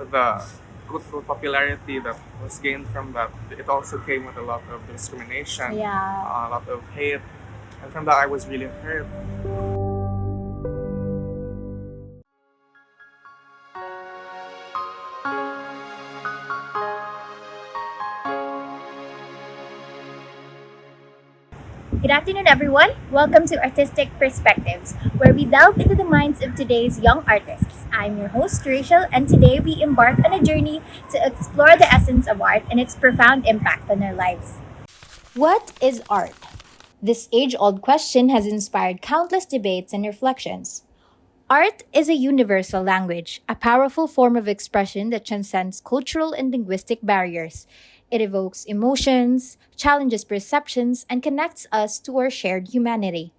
with the good popularity that was gained from that, it also came with a lot of discrimination, Yeah. a lot of hate, and from that I was really hurt. Good afternoon, everyone. Welcome to Artistic Perspectives, where we delve into the minds of today's young artists. I'm your host, Rachel, and today we embark on a journey to explore the essence of art and its profound impact on our lives. What is art? This age old question has inspired countless debates and reflections. Art is a universal language, a powerful form of expression that transcends cultural and linguistic barriers. It evokes emotions, challenges perceptions, and connects us to our shared humanity.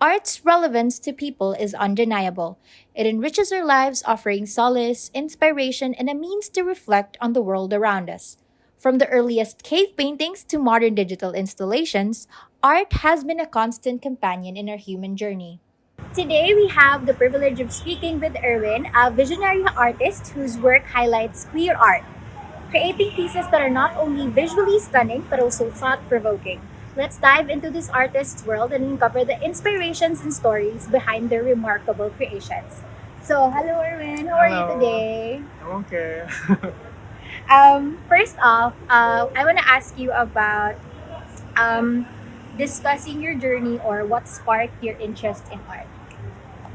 Art's relevance to people is undeniable. It enriches our lives, offering solace, inspiration, and a means to reflect on the world around us. From the earliest cave paintings to modern digital installations, art has been a constant companion in our human journey. Today, we have the privilege of speaking with Erwyn, a visionary artist whose work highlights queer art, creating pieces that are not only visually stunning but also thought provoking. Let's dive into this artist's world and uncover the inspirations and stories behind their remarkable creations. So, hello, Erwyn. How are you Hello, today? I'm okay. First off, I want to ask you about um, discussing your journey or what sparked your interest in art.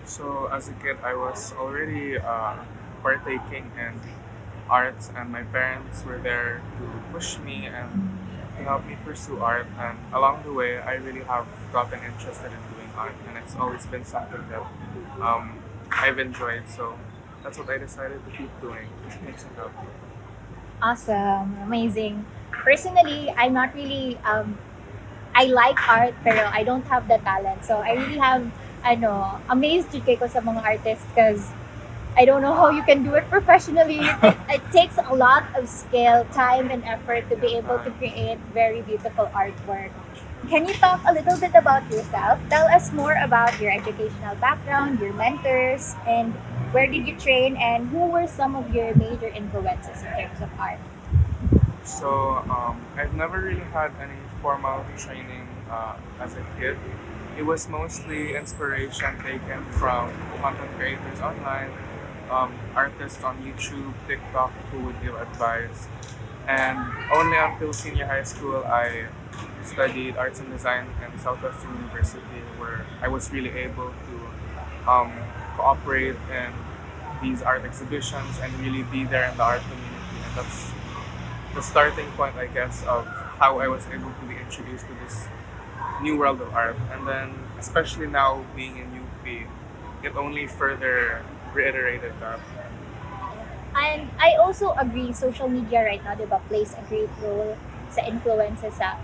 So as a kid, I was already partaking in arts, and my parents were there to push me and to help me pursue art. And along the way, I really have gotten interested in doing art, and it's always been something that I've enjoyed. So that's what I decided to keep doing. It makes me happy. Awesome, amazing. Personally, I'm not really I like art pero I don't have the talent. So I really have amazed jud kay ko sa mga artists because I don't know how you can do it professionally. It takes a lot of skill, time, and effort to be able to create very beautiful artwork. Can you talk a little bit about yourself? Tell us more about your educational background, your mentors, and where did you train, and who were some of your major influences in terms of art? So I've never really had any formal training as a kid. It was mostly inspiration taken from content creators online, artists on YouTube, TikTok who would give advice. And only until senior high school, I studied arts and design in Southwestern University, where I was really able to cooperate in these art exhibitions and really be there in the art community. And that's the starting point, I guess, of how I was able to be introduced to this new world of art. And then, especially now being in UP, it only further reiterated that. And I also agree, social media right now, diba, plays a great role sa influences sa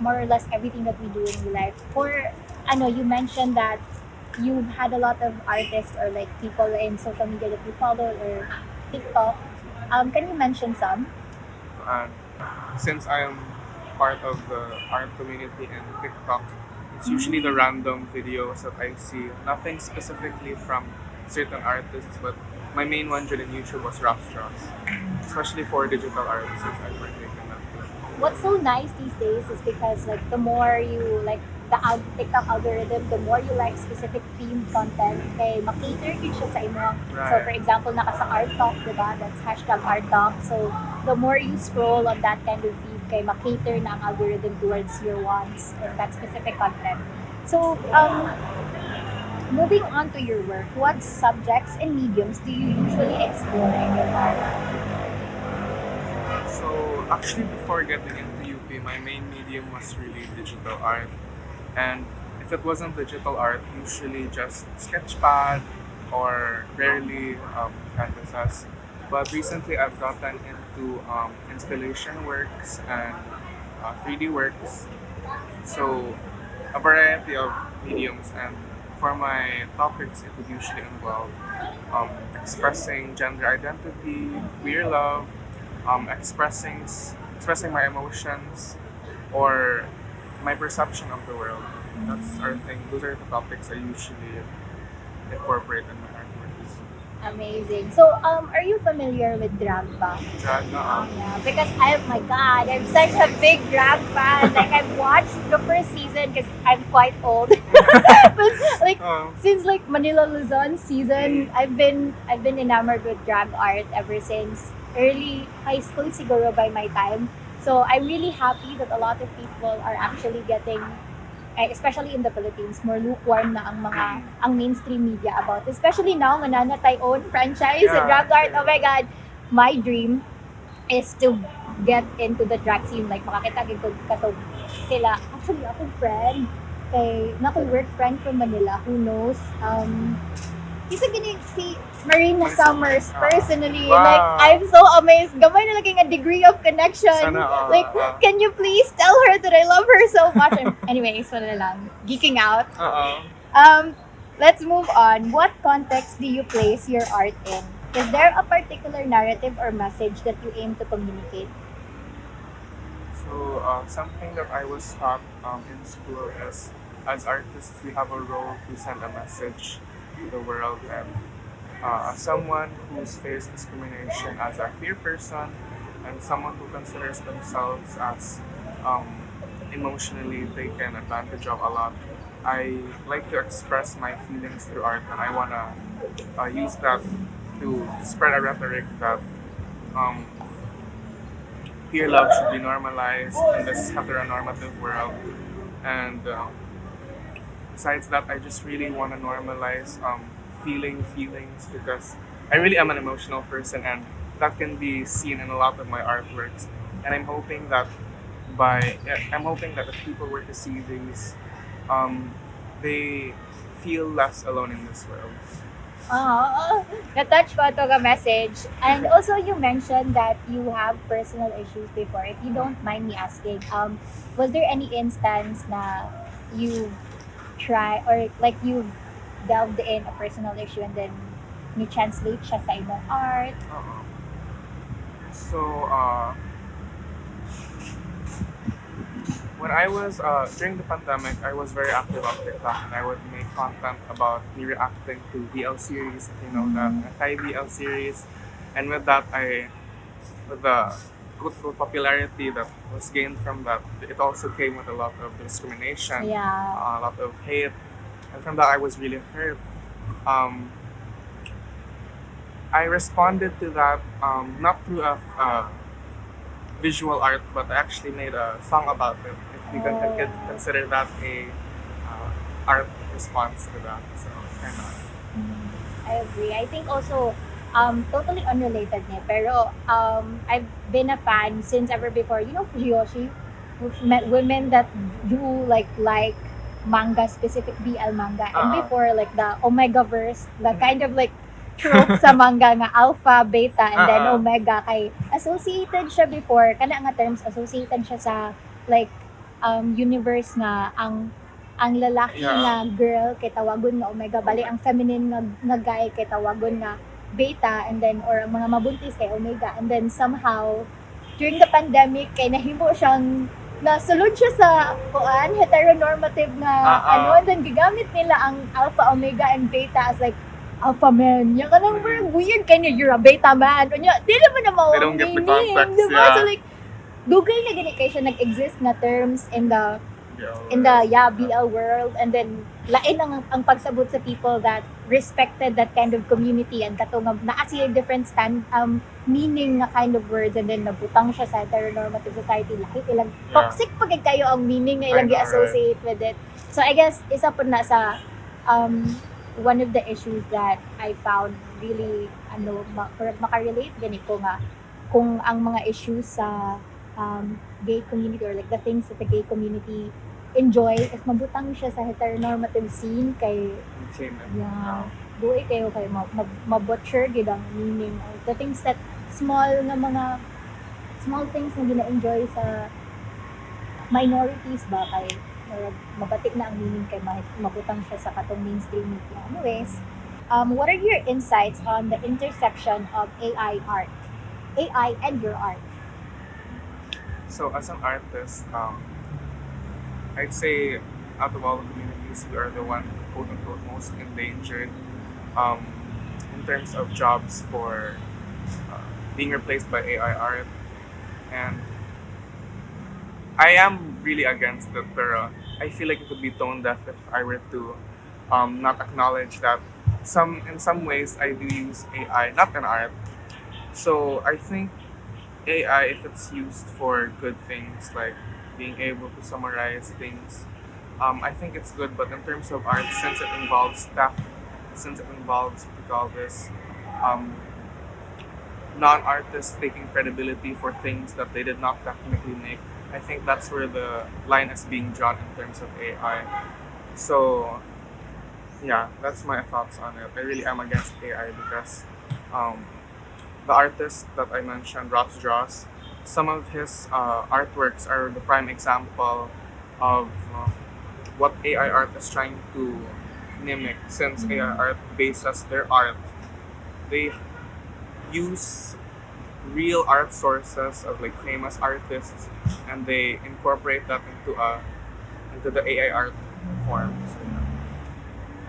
more or less everything that we do in life. For, you mentioned that you've had a lot of artists or like people in social media that you follow or TikTok. Can you mention some? And since I am part of the art community in TikTok, it's usually the random videos that I see, nothing specifically from certain artists, but my main one during YouTube was rough draws, especially for digital art since I partake in that. What's so nice these days is because like the more you like the TikTok algorithm, the more you like specific themed content, kay makater yun siya sa imo. So for Right. example, naka sa art talk, diba? That's hashtag art talk. So the more you scroll on that kind of feed, kay makater na ang algorithm towards your wants and that specific content. So moving on to your work, what subjects and mediums do you usually explore in your art? So actually, before getting into UP, my main medium was really digital art, and if it wasn't digital art, usually just sketchpad or rarely canvases. But recently, I've gotten into installation works and 3D works. So a variety of mediums, and for my topics, it would usually involve expressing gender identity, queer love, expressing my emotions or my perception of the world. That's our thing. Those are the topics I usually incorporate in my artworks. Amazing. So, are you familiar with drag ba? Drag na. Yeah, because my God, I'm such a big drag fan. Like I've watched the first season because I'm quite old. But like since like Manila Luzon season, I've been enamored with drag art ever since early high school siguro by my time. So I'm really happy that a lot of people are actually getting especially in the Philippines, more lukewarm na ang mainstream media about. Especially now, mananatay own franchise sa Yeah, drag art. Oh sure. my God, my dream is to get into the drag scene. Like, makakita ko katog sila. Actually, ako friend, work friend from Manila who knows, isa gini si Marina Marisa. Summers personally. Wow. Like, I'm so amazed. Gamay na laging a degree of connection. Sana, Like, can you please tell her that I love her so much? Anyways, wala lang. Geeking out. Um, let's move on. What context do you place your art in? Is there a particular narrative or message that you aim to communicate? So, something that I was taught in school is, as artists, we have a role to send a message to the world. And as someone who's faced discrimination as a queer person and someone who considers themselves as um, emotionally taken advantage of a lot, I like to express my feelings through art, and I wanna use that to spread a rhetoric that um, queer love should be normalized in this heteronormative world. And besides that, I just really want to normalize feeling feelings because I really am an emotional person, and that can be seen in a lot of my artworks. And I'm hoping that if people were to see these, they feel less alone in this world. Na-touch ko to message. And also, you mentioned that you have personal issues before. If you don't mind me asking, was there any instance na you try or like you delved in a personal issue and then you translate siya sa ibang art? So, when I was during the pandemic, I was very active on TikTok, and I would make content about me reacting to BL series, if you know the Thai BL series, and with that, with the good popularity that was gained from that, it also came with a lot of discrimination, Yeah. a lot of hate, and from that, I was really hurt. Um, I responded to that not through a visual art, but I actually made a song about it. If you can consider that a art response to that, so kind of. I agree. I think also, totally unrelated niya. Pero, I've been a fan since ever before. You know, Fuyoshi? Women that do like manga, specific BL manga. And before, like the Omega-verse, the kind of like trope sa manga nga alpha, beta, and then omega kay associated siya before kana nga terms associated siya sa like universe nga ang lalaki nga girl kay tawagon nga omega bali ang feminine nga guy kay tawagon nga beta, and then or ang mga mabuntis kay omega, and then somehow during the pandemic kay nahimo siyang nasulod siya sa heteronormative na and then gigamit nila ang alpha, omega, and beta as like alpha man. Yan ka nang weird kanya, you're a beta man. Nya, di naman na They don't get the context, diba? yeah. So like, dugay na gani kay siya nag-exist na terms in the BL world, and then lain ang pagsabot sa people that respected that kind of community and katong naa siya different meaning na kind of words, and then nabutang siya sa heteronormative society, lahi ilang toxic pag kayo ang meaning na ilang gi-associate with it. So I guess isa po na sa one of the issues that I found really makarelate gani ko nga kung ang mga issues sa gay community or like the things that the gay community enjoy if mabutang siya sa heteronormative scene kay buhay kayo kay mabutcher gid ang meaning or the things that small things na gina-enjoy sa minorities ba kay mabatik na ang meaning kay mabutang siya sa katong mainstream media. Anyways, what are your insights on the intersection of AI and your art? So as an artist, I'd say out of all the communities, we are the one quote unquote most endangered in in terms of jobs for being replaced by AI art, and I am really against it, but I feel like it would be tone deaf if I were to not acknowledge that in some ways I do use AI, not in art. So I think AI, if it's used for good things like being able to summarize things, I think it's good. But in terms of art, since it involves stuff, since it involves what we call this, um, non-artists taking credibility for things that they did not technically make, I think that's where the line is being drawn in terms of AI. So yeah, that's my thoughts on it. I really am against AI because um, the artist that I mentioned, Ross Dross, some of his artworks are the prime example of what AI art is trying to mimic. Since AI art bases their art, they use real art sources of like famous artists, and they incorporate that into the AI art form. So, yeah.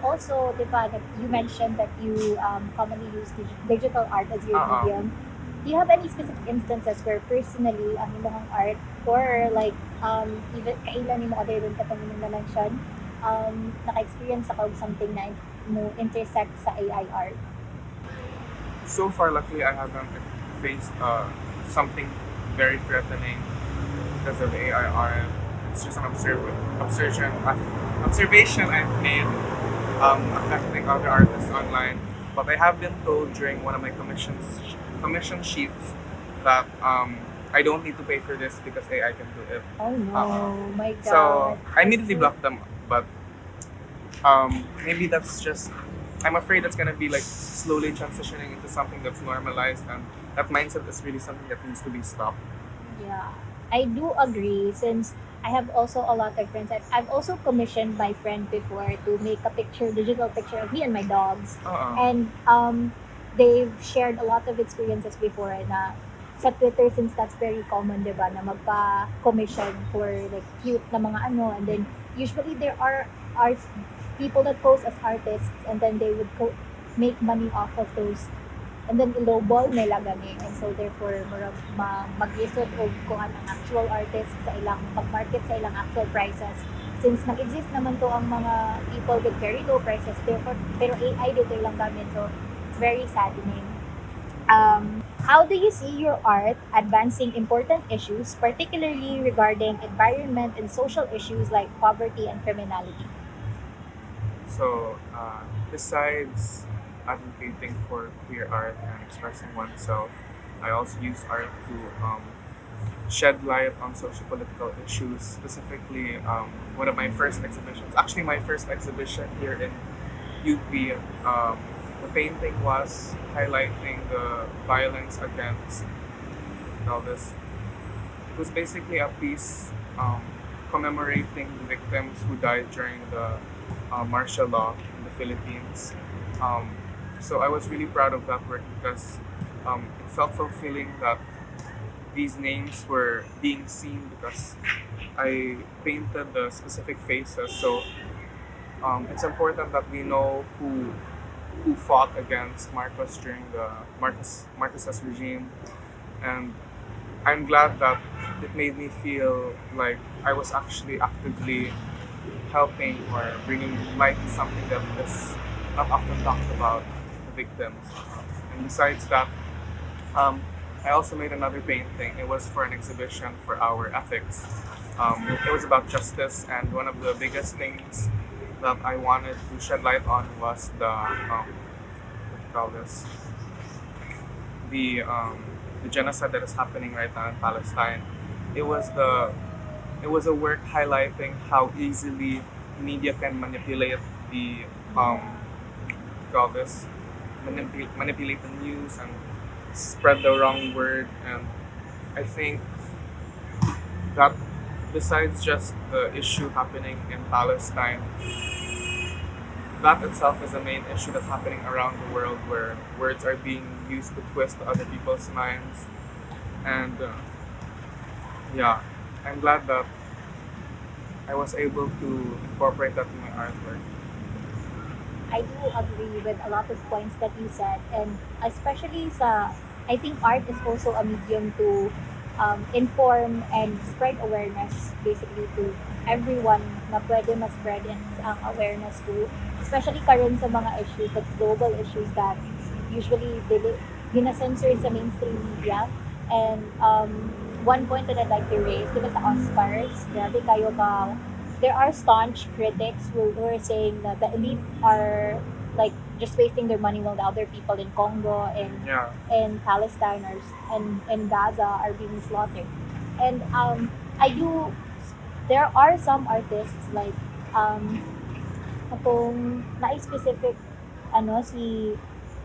Also, di ba, that you mentioned that you commonly use digital art as your Uh-uh. medium. Do you have any specific instances where personally ang imong art or like even kailan mo other than katong imong na-mention naka-experience ako of something na mo intersect sa AI art? So far, luckily, I haven't faced something very threatening because of AI art. It's just an observation I've made affecting other artists online. But I have been told during one of my commission sheets that I don't need to pay for this because AI can do it. Oh no, my God. So I immediately That's blocked them, but maybe that's just. I'm afraid that's gonna be like slowly transitioning into something that's normalized, and that mindset is really something that needs to be stopped. Yeah, I do agree since I have also a lot of friends. I've also commissioned my friend before to make a picture, digital picture of me and my dogs. Uh-uh. And they've shared a lot of experiences before na sa Twitter since that's very common, di ba, na magpa-commission for like cute na mga ano. And then usually there are art people that pose as artists and then they would make money off of those and then lowball nila gani and so therefore murag mag-isod og kung anong actual artist sa ilang pag-market sa ilang actual prices since nag-exist naman to ang mga people with very low prices therefore pero AI dito ilang gamit so it's very saddening. How do you see your art advancing important issues, particularly regarding environment and social issues like poverty and criminality? So, besides advocating for queer art and expressing oneself, I also use art to shed light on social political issues. Specifically, one of my first exhibitions, actually my first exhibition here in UP, the painting was highlighting the violence against all this. It was basically a piece commemorating the victims who died during the martial law in the Philippines. Um, so I was really proud of that work because it felt fulfilling that these names were being seen because I painted the specific faces. So it's important that we know who fought against Marcos during the Marcos's regime, and I'm glad that it made me feel like I was actually actively helping or bringing light to something that is not often talked about, the victims. And besides that, I also made another painting. It was for an exhibition for our ethics. It was about justice, and one of the biggest things that I wanted to shed light on was what do you call this? The genocide that is happening right now in Palestine. It was a work highlighting how easily media can manipulate the what do you call this manipulate the news and spread the wrong word, and I think that besides just the issue happening in Palestine, that itself is a main issue that's happening around the world where words are being used to twist other people's minds. And yeah, I'm glad that I was able to incorporate that in my artwork. I do agree with a lot of points that you said, and especially sa, I think art is also a medium to inform and spread awareness basically to everyone na pwede ma-spread ang awareness to, especially karon sa mga issues, like global issues that usually ginasensor sa mainstream media. And one point that I'd like to raise, di ba sa Oscars, grabe kayo ka, there are staunch critics who are saying that the elite are like just wasting their money while the other people in Congo and Yeah. in Palestine or and Gaza are being slaughtered. And I do, there are some artists like akong na-specific ano si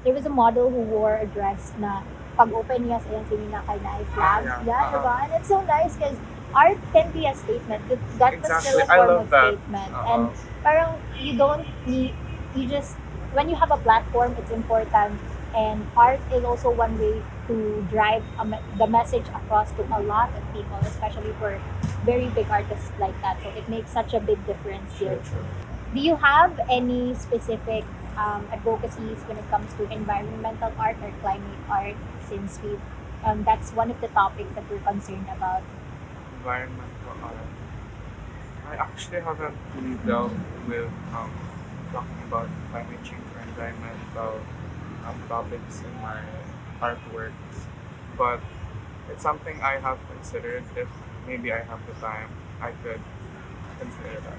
there was a model who wore a dress na pag-open niya sa iyang sininakay na ay flag. Yeah. Yeah, diba? And it's so nice because art can be a statement. That was still Exactly. a I form love of that. statement. And parang you don't need, you just, when you have a platform, it's important. And art is also one way to drive the message across to a lot of people, especially for very big artists like that. So it makes such a big difference here. True. Do you have any specific advocacies when it comes to environmental art or climate art? Since we, that's one of the topics that we're concerned about. Environmental art. I actually haven't really dealt with talking about climate change or environmental topics in my artworks, but it's something I have considered. If maybe I have the time, I could consider that.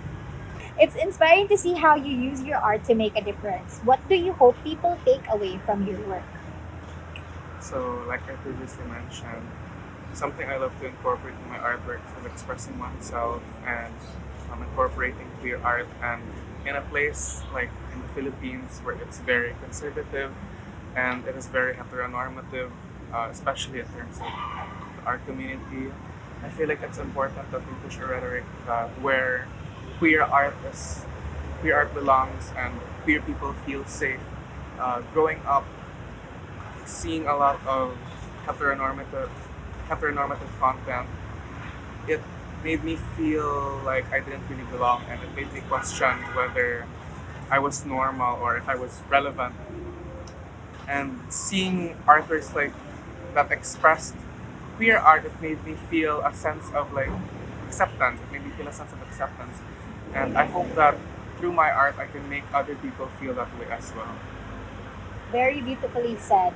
It's inspiring to see how you use your art to make a difference. What do you hope people take away from your work? So, like I previously mentioned, something I love to incorporate in my artwork is expressing oneself and incorporating queer art. And in a place like in the Philippines where it's very conservative and it is very heteronormative, especially in terms of the art community, I feel like it's important that we push a rhetoric where queer art belongs and queer people feel safe. Growing up, seeing a lot of heteronormative content, it made me feel like I didn't really belong, and it made me question whether I was normal or if I was relevant. And seeing artists like that expressed queer art, it made me feel a sense of like acceptance. It made me feel a sense of acceptance, and I hope that through my art I can make other people feel that way as well. Very beautifully said.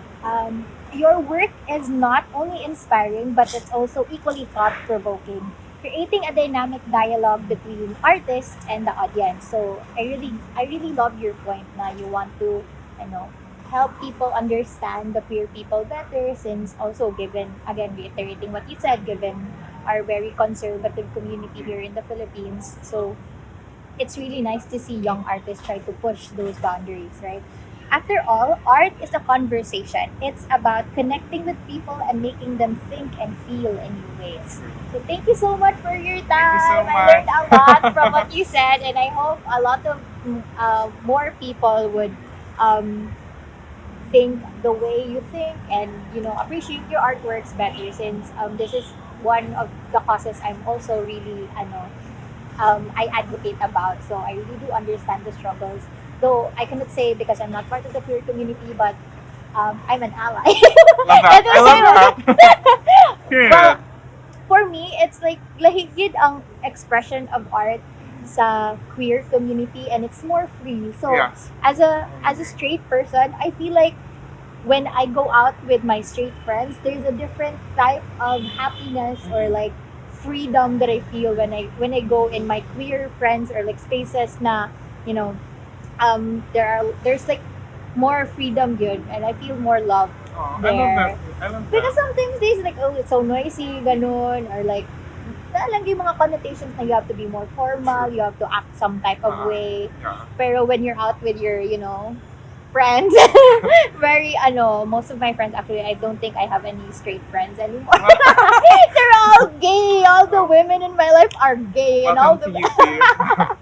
Your work is not only inspiring, but it's also equally thought-provoking, creating a dynamic dialogue between artists and the audience. So I really love your point na you want to, you know, help people understand the queer people better. Since also given, again reiterating what you said, given our very conservative community here in the Philippines, so it's really nice to see young artists try to push those boundaries, right? After all, art is a conversation. It's about connecting with people and making them think and feel in new ways. So thank you so much for your time. Thank you so I learned a much. lot from what you said, and I hope a lot of more people would think the way you think and appreciate your artworks better. Since this is one of the causes I'm also really I advocate about. So I really do understand the struggles. Though I cannot say because I'm not part of the queer community, but I'm an ally. Love that. I love that. Period. Well, for me, it's like lahigid ang expression of art sa queer community, and it's more free. So Yes. as a straight person, I feel like when I go out with my straight friends, there's a different type of happiness or like freedom that I feel when I go in my queer friends or like spaces na there's like more freedom yun, and I feel more love Oh, I there. love that. I love Because that. sometimes there's like, oh, it's so noisy, ganun, or like, lang yung mga connotations na you have to be more formal, you have to act some type of way. Yeah. Pero when you're out with your, friends, very, most of my friends, actually, I don't think I have any straight friends anymore. They're all gay. All the women in my life are gay. And all Welcome the... to UP.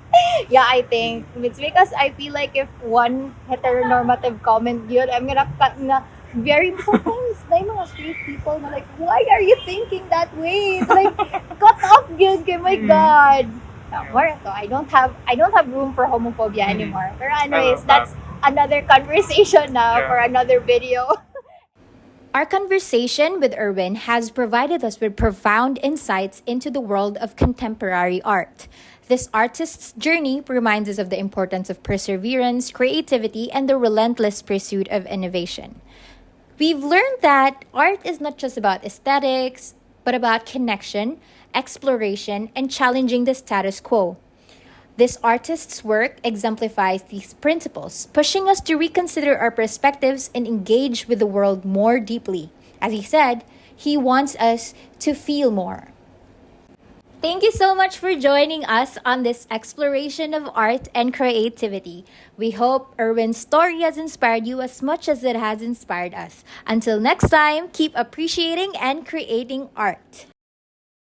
Yeah, I think it's because I feel like if one heteronormative comment yun, I'm gonna cut na very sometimes like mga straight people na like, why are you thinking that way? It's like, cut off yun kay my God. More to, I don't have room for homophobia anymore. Pero anyways, love that's that. another conversation now for Yeah. another video. Our conversation with Erwyn has provided us with profound insights into the world of contemporary art. This artist's journey reminds us of the importance of perseverance, creativity, and the relentless pursuit of innovation. We've learned that art is not just about aesthetics, but about connection, exploration, and challenging the status quo. This artist's work exemplifies these principles, pushing us to reconsider our perspectives and engage with the world more deeply. As he said, he wants us to feel more. Thank you so much for joining us on this exploration of art and creativity. We hope Erwyn's story has inspired you as much as it has inspired us. Until next time, keep appreciating and creating art.